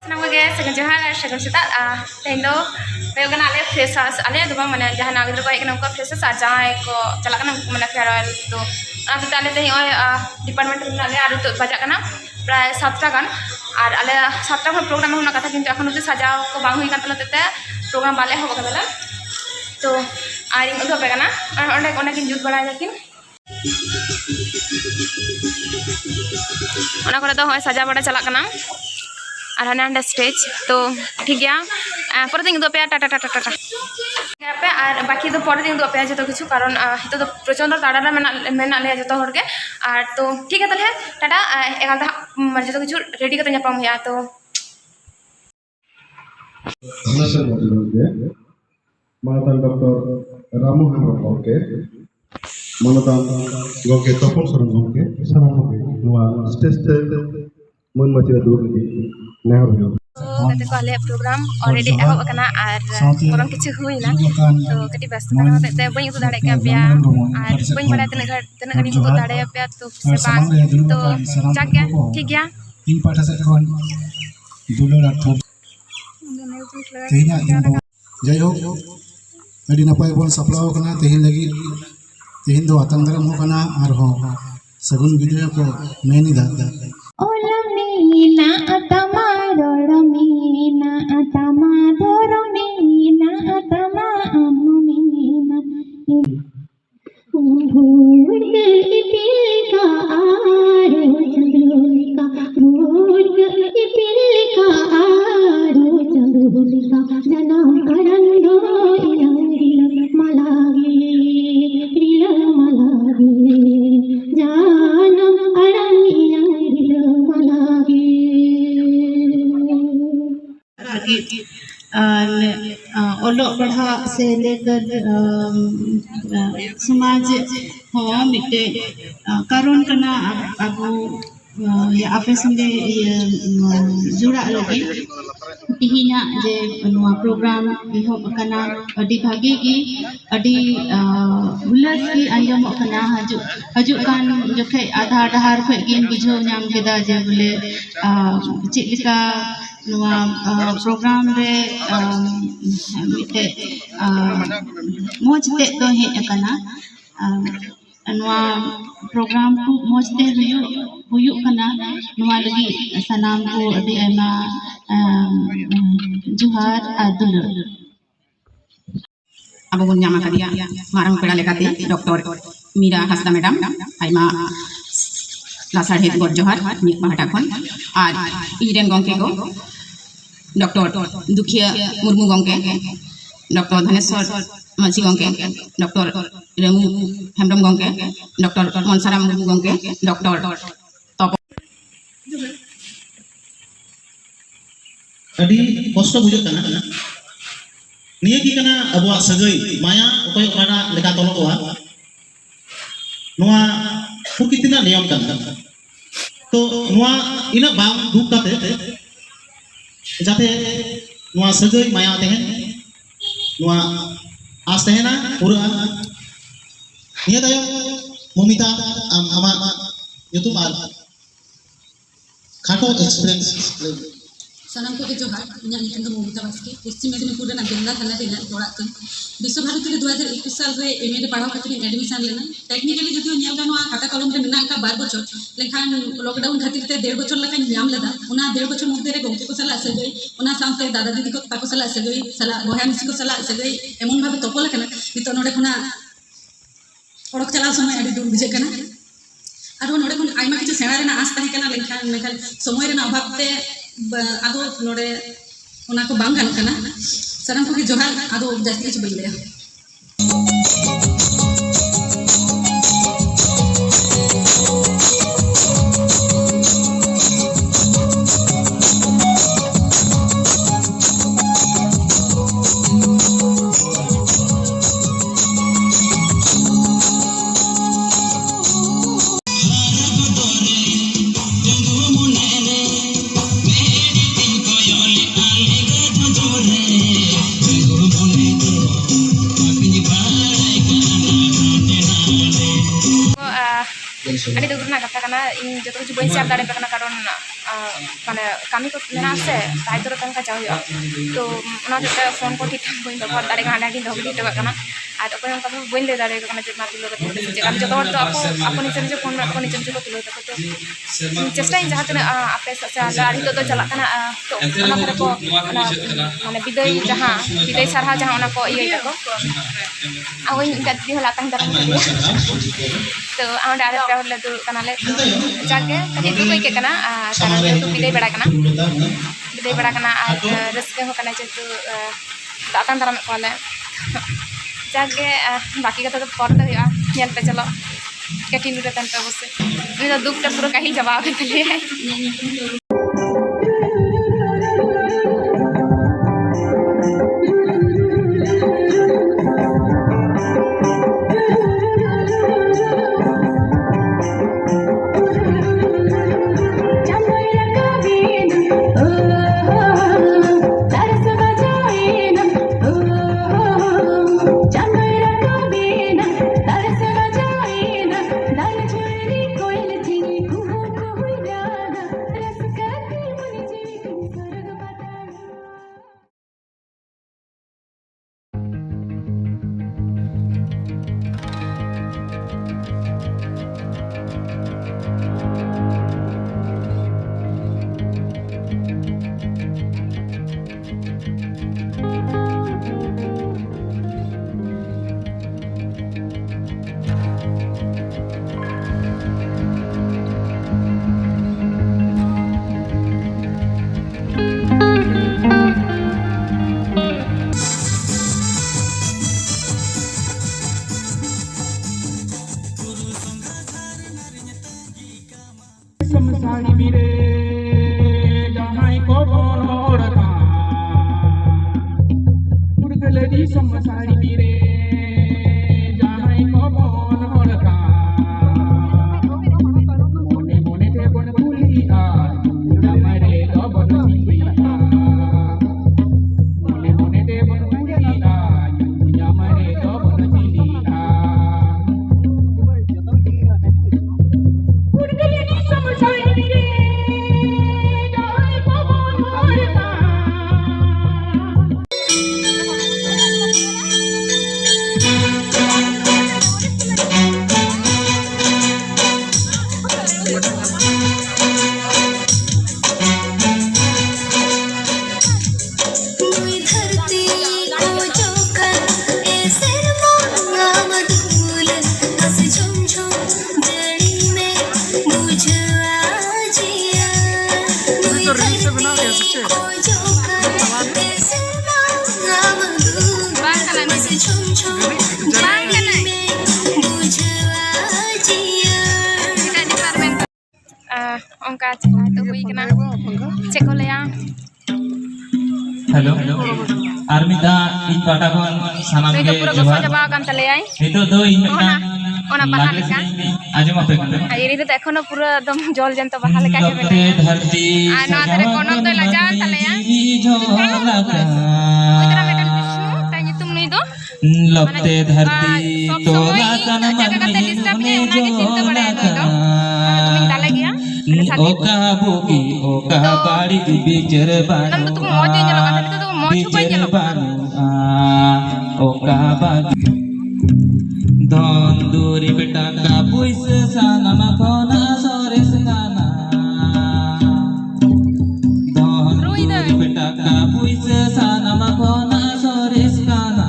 Nama gue segan Johan, segan Sita. Tendo, saya kena lihat freshers, alias tu bang mana Johan agak terbaik kena buka freshers aja. Eko celak kena mana farewell tu. Kita lihat ni department kena lihat ada tu baca kena. Pray 7 kan. Alias 7 kan program mana kata kintu akan untuk saja ko bang hui kan telah tete program balik hoba kata lah. Tu, ini untuk apa kena? Orang kinjut balik lagi. Orang kata tu saja pada celak kena. और हने stage तो ठीक है पर दिन दो पे टाटा टाटा टाटा पे और बाकी तो पर दिन दो पे जो किछु कारण तो प्रचंड ताड़ा मेना ले जो हर के और तो ठीक है तले टाटा एगालता जो किछु रेडी करते नापाम हुआ तो मानतान डॉक्टर रामू हेमब्रम गंके मानतान गंके तपन सरन गंके सारा गंके नोआ स्टेज ते मन मचिरा दूर लगी नया हो कते को आले प्रोग्राम ऑलरेडी एहो कना और कोरम किछु हुई ना तो कटी व्यस्त कना होते बई उतो दाड़े का पिया और बई बड़ा तने गड़ी उतो दाड़े पिया तो से बांग तो जाग गया ठीक गया इन पाठा से कोन दुलो राठो तेना जय हो अडी नपाय बोल सप्लाव कना तेहिन लगी तेहिन दो आतंग दरम हो कना और हो सगुन विद्या को मेनी दा Olamina atama doromina atama doromina atama amomina Bhurga ipilka aro chandrulika Bhurga ipilka aro chandrulika Janam karando inarila malagi rila malagi Janam araniya ओलो पढ़ा से लेकर समाज हो मिटे कारण कना अबो या आपे संगे जुड़ा लगी तिहिना जे नवा प्रोग्राम इहो कना अडी भागी की अडी हुलस की अंजम कना हजु कान जोखे आधा डहार खे गिन बुझो नाम केदा जे बोले चिलिका नवा प्रोग्राम रे मिटे मोजते तो हे कना नवा प्रोग्राम को मोजते हुयु कना नवा लगी सनाम को अभी आयमा जुहार आदुल अब बन नामा कदिया मारंग पेड़ा लेकाते डॉक्टर मीरा हासदा मैडम आयमा लासाढ़े गोर जोहार निक पाहटा खन और इरेन गंके को डॉक्टर दुखिया मुर्मू गंके डॉक्टर धनेश्वर मांझी गंके डॉक्टर रेमू हेमब्रम गंके डॉक्टर मनसाराम मुर्मू गंके डॉक्टर तप अभी कष्ट बुझे निये की कना अबुआ सगई माया उपाय ओकाना लेका तोलोआ नोआ प्रकृतिना नियम कना तो नोआ इना बाम दुख काते जाते नोआ सगई माया तेहन नोआ आस तेहना पूरा निये तायो ममिता आमा युतुम आर खाटो एक्सपीरियंस सानाम को जोहार इन ममिता बास्के पश्चिम मेदिनीपुर गेंदा थाना ओड़ा विश्व भारती 2021 साल रे एमए रे पढ़ाव खातिर एडमिशन लेना टेक्निकली जदिव नेल गानो खाता कलम रे मेना का 12 बछर लेखान लॉकडाउन खातिर ते 1.5 बछर लका नाम लेदा उना 1.5 बछर मध्य रे गंके को सला सगई उना सामते दादा दीदी को ताको सला सगई सला गोहा मिसी को सला सगई एमन भाबे तोपल कना नितो नोडे खुना ओडक चला समय अडी दूर बुझे कना आरो नोडे खुन आइमा किछु सेना रे ना आस ताहे कना लेखान समय रे ना अभाव ते आदो नोडे उना को बांग गान कना साराम को जोहार आदो जास्ती किछु बई लेया अड़ी दुख ना कथा कना इन जतो कुछ बई से दाड़े पे कना कारण माने कमी को मेना से ताई तो तन का चाहिए तो ना जो फोन को ठीक बन दो बहुत दाड़े गाना दी दोगी तो करना आ तो कोई का बन दे दाड़े करना जो माती लोग तो हम जो तो आपको नीचे जो फोन आपको नीचे जो तुलो तो चेष्टा इन जहां तने आपे से गाड़ी तो चला करना तो ना करे को माने विदय जहां विदय सरहा जहां ना को इये को आ वही गद्दी होला तन तरह तो आ डारे पे होला तो कनाले जाके कति तो कोई के कना कारण तो विदय बड़ा कना रस्के हो कना जो दातन तरह में कोले जाके बाकी का तो पर तो या पे चलो कटिंग रे तन पे बसे नहीं तो दुख पूरा कहीं जवाब के लिए onka chela to hui kana check ko leya hello आर्मिदा इन पाटा kon sanam तो ge पूरा गोसा जबा kan taleyai itu do in ona baha leka ajom ape kan ayri to ekhono pura ekdom jol jento baha leka ke bele dharti আর না ধরে কোনক তো লাজা তালেয়া ওইটা মেটান বিষ্ণু তাই তুমি নই দো লপতে ধরতি তোলা কানা জায়গাতে ডিস্টার্ব নেই ওনাকে চিনতে পারে নই দো তুমি তালে গিয়া ওকা বুকি ওকা বাড়ি বিচর বানু নাম তো তুমি মজে জেলো কথা তো মজ ছুপাই জেলো ওকা বাগি ধন দূরি বেটা কা পুইস সানা মাখনা সরেস গানা ধন দূরি বেটা কা পুইস সানা মাখনা সরেস গানা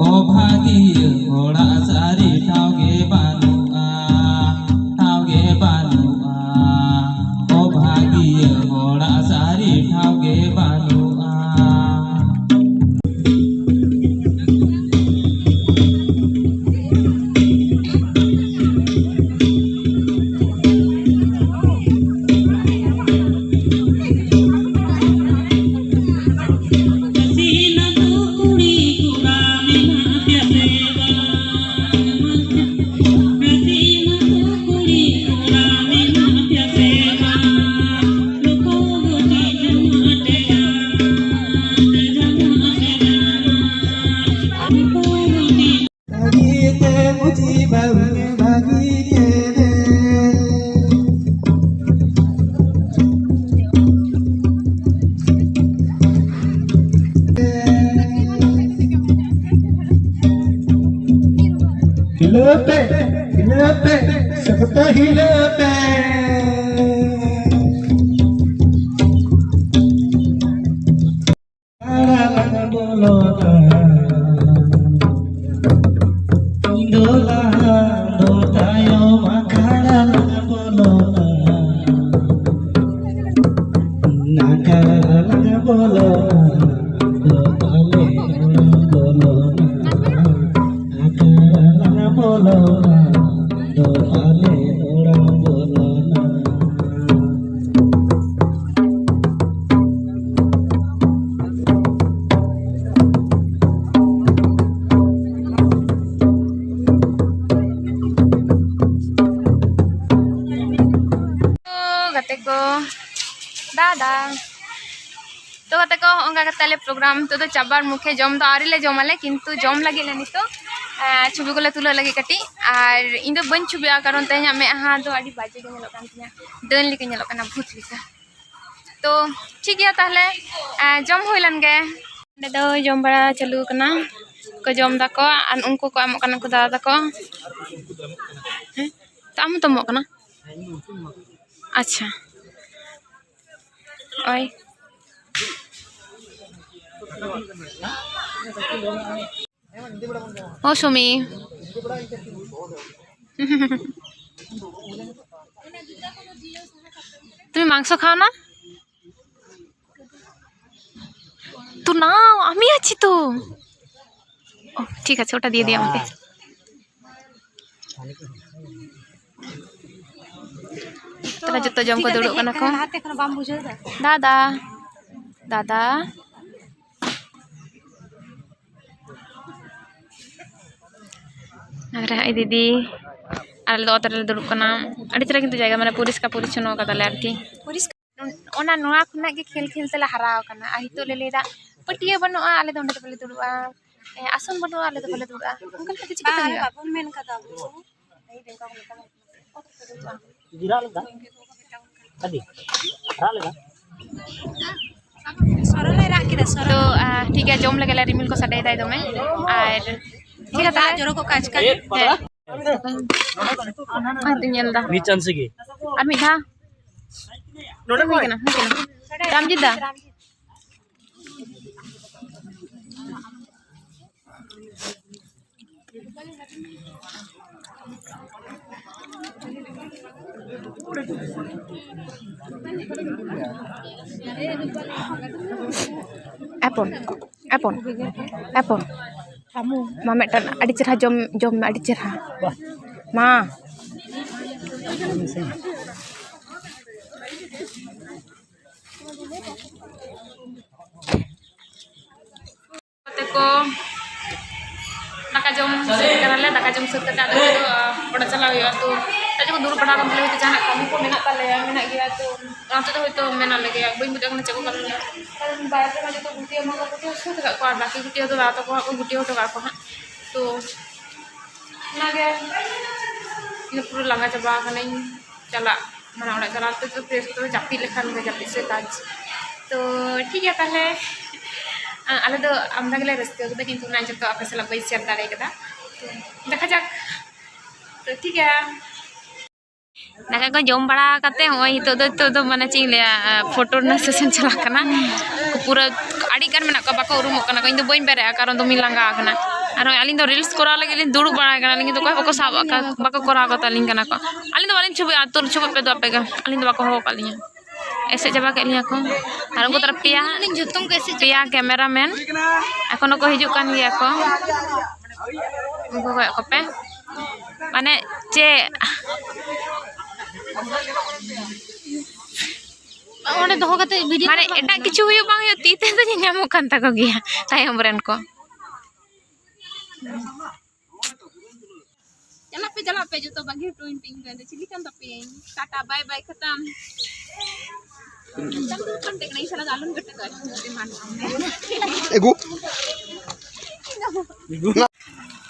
ও ভাগি ঘোড়া সারি ঠাউগে বানু ঠাউগে বানু ও ভাগি ঘোড়া সারি ঠাউগে বানু हिलते सब तो हिलते बोलो डोला दोतायो मखाड़ा बोलो नाकारा बोलो दोताले बोलो नाकारा बोलो दोताले बोलो gate ko dadah तो gate ko onga katale program to chabar mukhe jom do ari le jomale kintu jom lagi le nito छुबी को तुला लगे कटी और इन दो बन छुबिया कारण तेज मे हाँ तो अड़ी बाजे के नेलो कान तिया दन लिके नेलो काना भूत लिका तो ठीक गया ताहले जम होइलन गे दो जम बड़ा चालू कना को जम दाको और उनको को एमो कना को दादा दाको तो आम तो मो कना अच्छा ओय ओ सुमी তুমি মাংস খাও না তো নাও আমি আছি তো ও ঠিক আছে ওটা দিয়ে দিই আমাকে তারা যত জম কো দৌড়ো কানা কো দাদা দাদা Ada didi, ada lo terlalu dulu kena. Ada cara gitu jaga mana puris kapurichono kata lerti. Puris, ona noa kena ke khel telah harau kena. Itu lele dah. Petia bano ale donde tu boleh dulu asun bano ale tu boleh dulu Mungkin kita cakap tadi. Apun main kata. Jiral dah. Tadi. Jiral dah. तो ठीक है जम लगे रिमिल को सटाई दाई दमे और ठीक है तारा जोरो को काज कर दा मी चांस गे और मिठा नोडे को केना रामजीत दा Apple. Ma metan adi cerah jom adi cerah. Ma. Teko daka jom sekarang le daka jom sekarang ada tu pada salah ya tu. Tadi ko dulu pada kan beli tu jangan kami ko minat tale ya minat gila tu. Nanti tu itu minat lagi ya. Boy muda kena cakap kalau kan bayar tu kan itu bukti emang bukti itu tak kuat baki bukti itu rata ko aku bukti itu aku ha. Tu lagi ini pura langa coba kan ini cala mana orang cala tu press tu japi lekhan ke japi setaj. Tu ठीक है ताले आले तो आमदा गले रस्ते होता किंतु ना जब तो आपे सला बाई शेयर दारे कदा देखा जाक तो ठीक है दाका को जम बड़ा करते होय हितो तो माने चिंग ले फोटो ना सेशन चला कना पूरा आड़ी कर मेना को बाको उरुम कना इन दो बइन बेरे कारण तो मिलांगा कना और अलिन तो रील्स करा लगे लिन दुड़ु बड़ा कना लिन तो को साब बाको करा को तलिन कना को अलिन तो वालिन छबि आतुर छबि पे दो पे अलिन तो बाको हो कलिया ऐसे जब के लिया को और उनको तरफ पिया कैमरामैन एखोनो को हिजुक कान गया को उनको को पे माने चे ओने दोहो कते वीडियो माने एटा किछु हुयो बांग हुयो तीते तो ᱧᱟᱢᱚᱜ ᱠᱟᱱ ᱛᱟᱠᱚ ᱜᱮᱭᱟ ᱛᱟᱭᱚᱢ ᱨᱮᱱ को चला पे जो तो बागी टोइन पिंग दे चिली kan tapi tata bye bye खत्म चल kan देख नहीं साला जालून कटे कर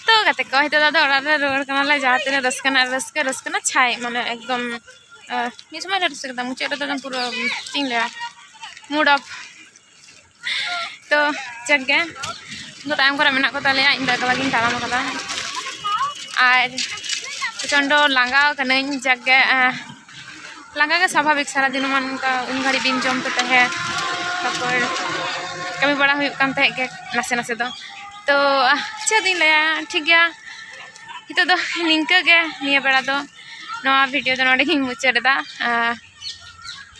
तो कते को हितो दादा ओरा रोड कनाला जाते ने रसकना छाई माने एकदम ये समय रसकदा मुचे तो एकदम पूरा चिंग ले मूड ऑफ तो चल गए तो टाइम को मेना को ताले इन दादा लगिन ताला कदा और प्रचंड लांगा कनाई जगह लांगा के स्वाभाविक सारा दिन मन का उन घड़ी बिन जम पे है तापर कमी बड़ा हुई कान तहे के नासे नासे तो चेक दिन लया ठीक गया हितो दो निंका के निया बेड़ा दो नवा वीडियो दो नोडे हिंग मुचादा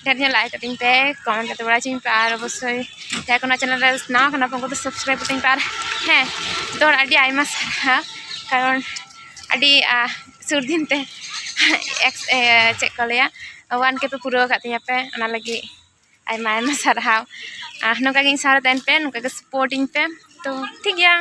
ढेर लाइक कटिंग पे कमेंट करते बड़ा चिंग पे और अवश्य क्या कोना चैनल रे ना खाना पंको तो सब्सक्राइब कटिंग पे हैं तो अड़ी आइमा सारा कारण अड़ी सुर दिन ते चेक को लिया 1K पे पूरा करते पे अना लगी आइमा आइमा सारा नौका गिन सारा तन पे नौका के सपोर्टिंग पे तो ठीक गया।